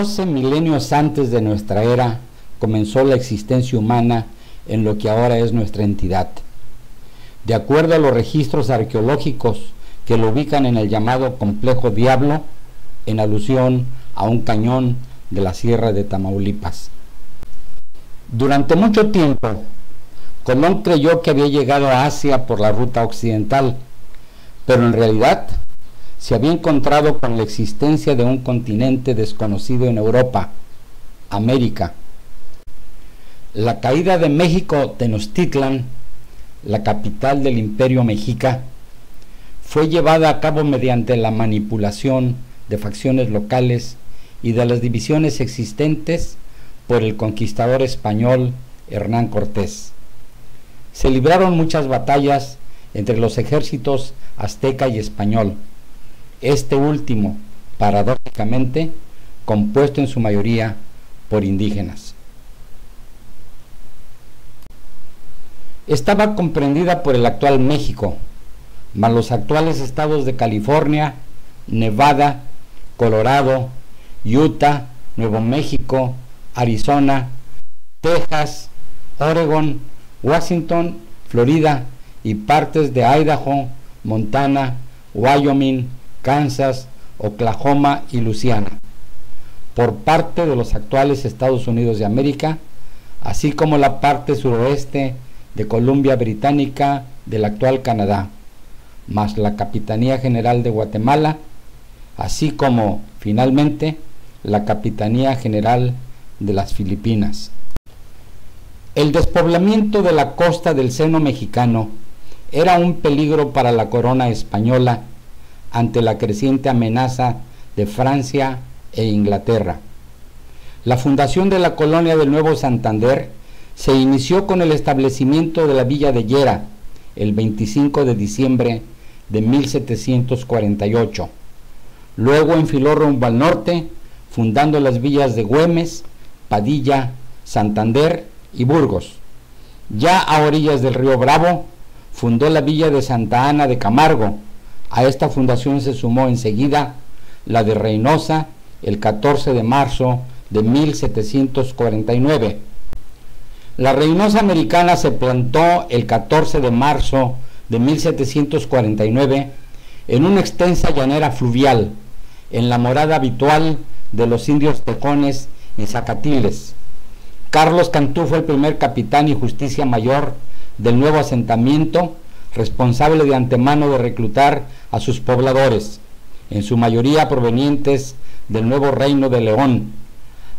12 milenios antes de nuestra era comenzó la existencia humana en lo que ahora es nuestra entidad. De acuerdo a los registros arqueológicos que lo ubican en el llamado Complejo Diablo, en alusión a un cañón de la Sierra de Tamaulipas. Durante mucho tiempo, Colón creyó que había llegado a Asia por la ruta occidental, pero en realidad se había encontrado con la existencia de un continente desconocido en Europa, América. La caída de México Tenochtitlan, la capital del Imperio Mexica, fue llevada a cabo mediante la manipulación de facciones locales y de las divisiones existentes por el conquistador español Hernán Cortés. Se libraron muchas batallas entre los ejércitos azteca y español, este último, paradójicamente, compuesto en su mayoría por indígenas. Estaba comprendida por el actual México, más los actuales estados de California, Nevada, Colorado, Utah, Nuevo México, Arizona, Texas, Oregon, Washington, Florida y partes de Idaho, Montana, Wyoming, Kansas, Oklahoma y Luisiana, por parte de los actuales Estados Unidos de América, así como la parte suroeste de Columbia Británica del actual Canadá, más la Capitanía General de Guatemala, así como, finalmente, la Capitanía General de las Filipinas. El despoblamiento de la costa del seno mexicano era un peligro para la corona española ante la creciente amenaza de Francia e Inglaterra. La fundación de la colonia del Nuevo Santander se inició con el establecimiento de la villa de Llera el 25 de diciembre de 1748. Luego enfiló rumbo al norte, fundando las villas de Güemes, Padilla, Santander y Burgos. Ya a orillas del río Bravo, fundó la villa de Santa Ana de Camargo. A esta fundación se sumó enseguida la de Reynosa el 14 de marzo de 1749. La Reynosa americana se plantó el 14 de marzo de 1749 en una extensa llanera fluvial, en la morada habitual de los indios tejones en Zacatiles. Carlos Cantú fue el primer capitán y justicia mayor del nuevo asentamiento, responsable de antemano de reclutar a sus pobladores, en su mayoría provenientes del nuevo Reino de León.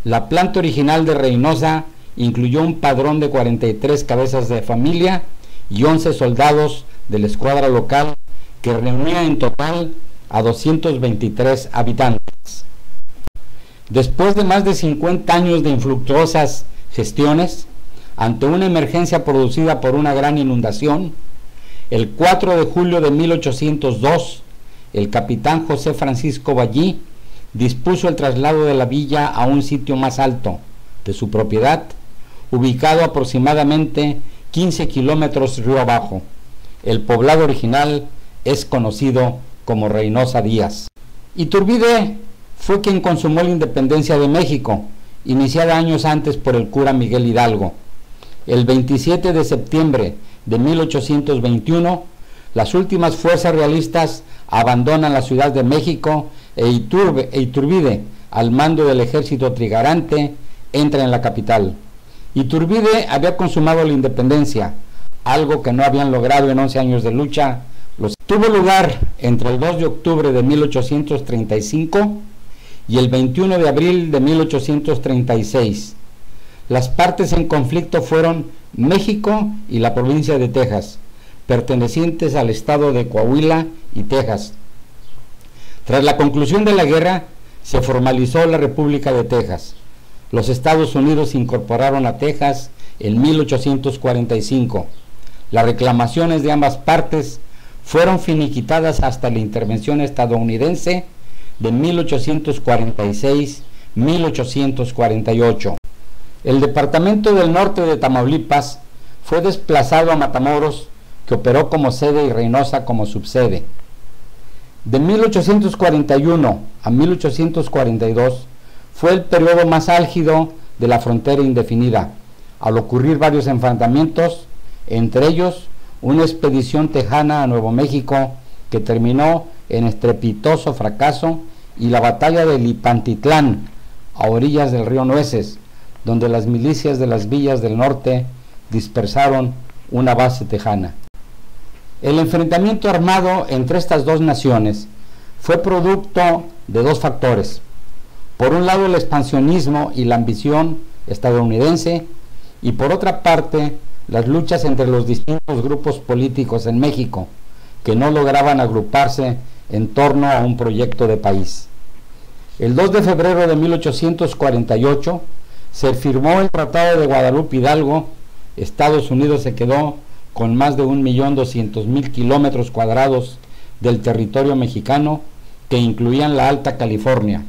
La planta original de Reynosa incluyó un padrón de 43 cabezas de familia y 11 soldados de la escuadra local, que reunía en total a 223 habitantes. Después de más de 50 años de infructuosas gestiones, ante una emergencia producida por una gran inundación, el 4 de julio de 1802, el capitán José Francisco Ballí dispuso el traslado de la villa a un sitio más alto de su propiedad, ubicado aproximadamente 15 kilómetros río abajo. El poblado original es conocido como Reynosa Díaz. Iturbide fue quien consumó la independencia de México, iniciada años antes por el cura Miguel Hidalgo. El 27 de septiembre de 1821, las últimas fuerzas realistas abandonan la Ciudad de México e Iturbide, al mando del ejército trigarante, entra en la capital. Iturbide había consumado la independencia, algo que no habían logrado en 11 años de lucha. Tuvo lugar entre el 2 de octubre de 1835 y el 21 de abril de 1836. Las partes en conflicto fueron México y la provincia de Texas, pertenecientes al estado de Coahuila y Texas. Tras la conclusión de la guerra, se formalizó la República de Texas. Los Estados Unidos incorporaron a Texas en 1845. Las reclamaciones de ambas partes fueron finiquitadas hasta la intervención estadounidense de 1846-1848. El Departamento del Norte de Tamaulipas fue desplazado a Matamoros, que operó como sede, y Reynosa como subsede. De 1841 a 1842 fue el periodo más álgido de la frontera indefinida, al ocurrir varios enfrentamientos, entre ellos una expedición tejana a Nuevo México que terminó en estrepitoso fracaso, y la batalla de Lipantitlán, a orillas del río Nueces, donde las milicias de las villas del norte dispersaron una base tejana. El enfrentamiento armado entre estas dos naciones fue producto de dos factores. Por un lado, el expansionismo y la ambición estadounidense, y por otra parte, las luchas entre los distintos grupos políticos en México, que no lograban agruparse en torno a un proyecto de país. El 2 de febrero de 1848 se firmó el Tratado de Guadalupe Hidalgo. Estados Unidos se quedó con más de 1.200.000 kilómetros cuadrados del territorio mexicano, que incluían la Alta California,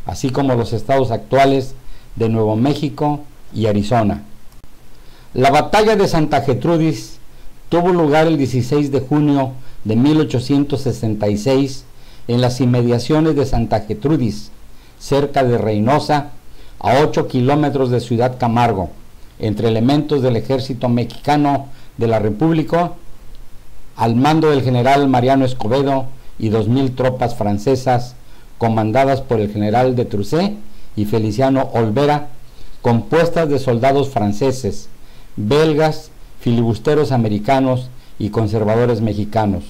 así como los estados actuales de Nuevo México y Arizona. La batalla de Santa Gertrudis tuvo lugar el 16 de junio de 1866 en las inmediaciones de Santa Gertrudis, cerca de Reynosa, a 8 kilómetros de Ciudad Camargo, entre elementos del ejército mexicano de la República, al mando del general Mariano Escobedo, y 2.000 tropas francesas comandadas por el general de Trucé y Feliciano Olvera, compuestas de soldados franceses, belgas, filibusteros americanos y conservadores mexicanos.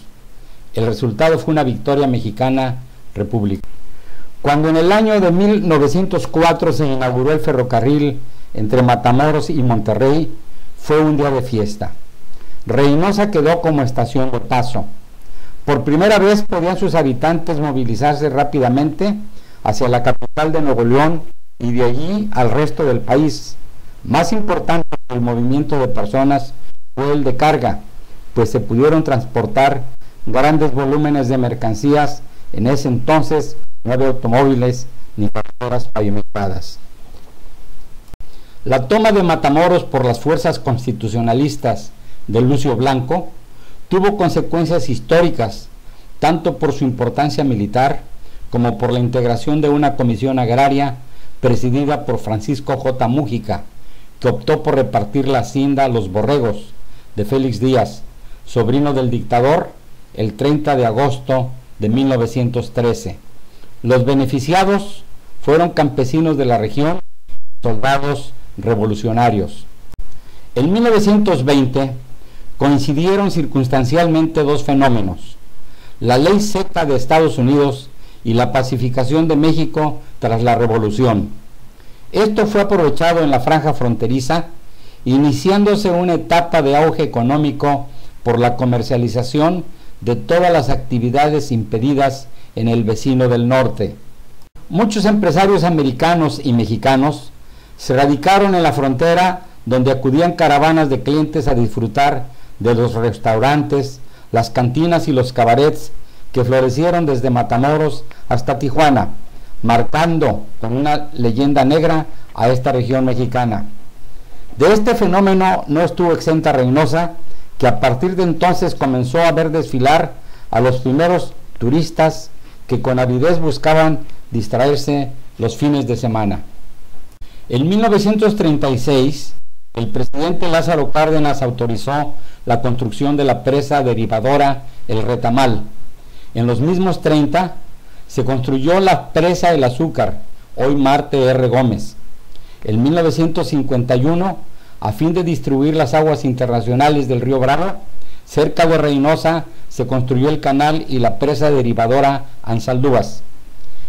El resultado fue una victoria mexicana republicana. Cuando en el año de 1904 se inauguró el ferrocarril entre Matamoros y Monterrey, fue un día de fiesta. Reynosa quedó como estación de paso. Por primera vez podían sus habitantes movilizarse rápidamente hacia la capital de Nuevo León y de allí al resto del país. Más importante que el movimiento de personas fue el de carga, pues se pudieron transportar grandes volúmenes de mercancías. En ese entonces no había automóviles ni carreteras pavimentadas. La toma de Matamoros por las fuerzas constitucionalistas de Lucio Blanco tuvo consecuencias históricas, tanto por su importancia militar como por la integración de una comisión agraria presidida por Francisco J. Mújica, que optó por repartir la hacienda Los Borregos de Félix Díaz, sobrino del dictador, el 30 de agosto de 1913. Los beneficiados fueron campesinos de la región, soldados revolucionarios. En 1920 coincidieron circunstancialmente dos fenómenos: la ley seca de Estados Unidos y la pacificación de México tras la Revolución. Esto fue aprovechado en la franja fronteriza, iniciándose una etapa de auge económico por la comercialización de todas las actividades impedidas en el vecino del norte. Muchos empresarios americanos y mexicanos se radicaron en la frontera, donde acudían caravanas de clientes a disfrutar de los restaurantes, las cantinas y los cabarets que florecieron desde Matamoros hasta Tijuana, marcando con una leyenda negra a esta región mexicana. De este fenómeno no estuvo exenta Reynosa, que a partir de entonces comenzó a ver desfilar a los primeros turistas que con avidez buscaban distraerse los fines de semana. En 1936, el presidente Lázaro Cárdenas autorizó la construcción de la presa derivadora El Retamal. En los mismos 30 se construyó la presa El Azúcar, hoy Marte R. Gómez. En 1951, a fin de distribuir las aguas internacionales del río Bravo, cerca de Reynosa se construyó el canal y la presa derivadora Ansaldúas.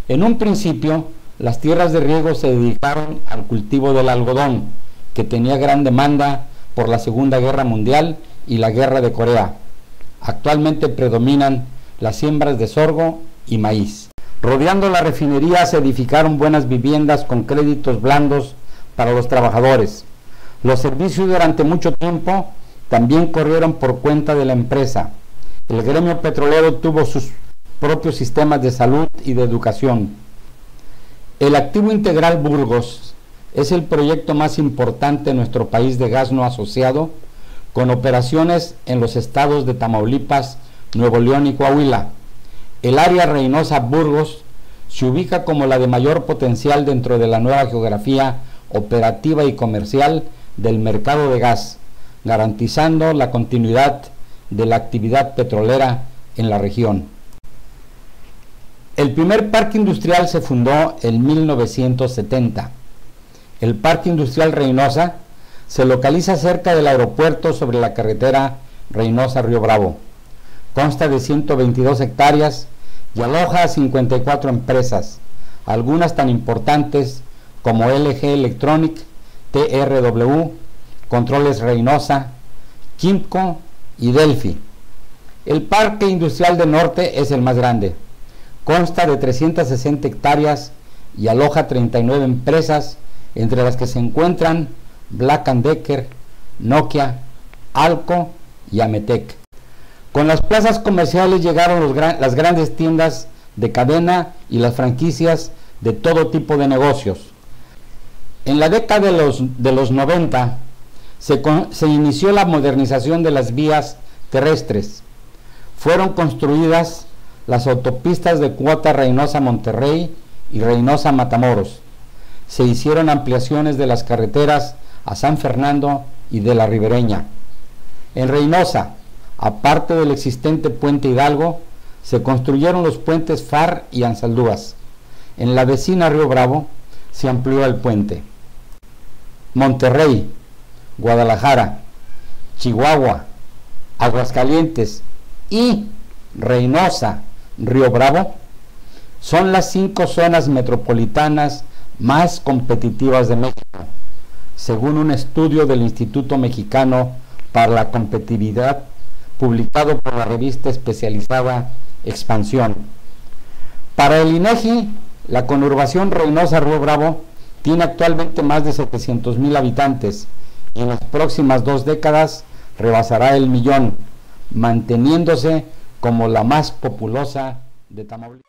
En un principio, las tierras de riego se dedicaron al cultivo del algodón, que tenía gran demanda por la Segunda Guerra Mundial y la Guerra de Corea. Actualmente predominan las siembras de sorgo y maíz. Rodeando la refinería se edificaron buenas viviendas con créditos blandos para los trabajadores. Los servicios durante mucho tiempo también corrieron por cuenta de la empresa. El gremio petrolero tuvo sus propios sistemas de salud y de educación. El Activo Integral Burgos es el proyecto más importante en nuestro país de gas no asociado, con operaciones en los estados de Tamaulipas, Nuevo León y Coahuila. El área Reynosa-Burgos se ubica como la de mayor potencial dentro de la nueva geografía operativa y comercial del mercado de gas, garantizando la continuidad de la actividad petrolera en la región. El primer parque industrial se fundó en 1970. El Parque Industrial Reynosa se localiza cerca del aeropuerto sobre la carretera Reynosa-Río Bravo. Consta de 122 hectáreas y aloja a 54 empresas, algunas tan importantes como LG Electronic, TRW, Controles Reynosa, Quimco y Delphi. El Parque Industrial del Norte es el más grande. Consta de 360 hectáreas y aloja 39 empresas, entre las que se encuentran Black & Decker, Nokia, Alco y Ametec. Con las plazas comerciales llegaron las grandes tiendas de cadena y las franquicias de todo tipo de negocios. En la década de los 90 se inició la modernización de las vías terrestres. Fueron construidas las autopistas de cuota Reynosa-Monterrey y Reynosa-Matamoros. Se hicieron ampliaciones de las carreteras a San Fernando y de la Ribereña. En Reynosa, aparte del existente puente Hidalgo, se construyeron los puentes Far y Ansaldúas. En la vecina Río Bravo se amplió el puente. Monterrey, Guadalajara, Chihuahua, Aguascalientes y Reynosa, Río Bravo son las 5 zonas metropolitanas más competitivas de México, según un estudio del Instituto Mexicano para la Competitividad publicado por la revista especializada Expansión. Para el INEGI, la conurbación Reynosa-Río Bravo tiene actualmente más de 700,000 habitantes y en las próximas 2 décadas rebasará el 1,000,000, manteniéndose como la más populosa de Tamaulipas.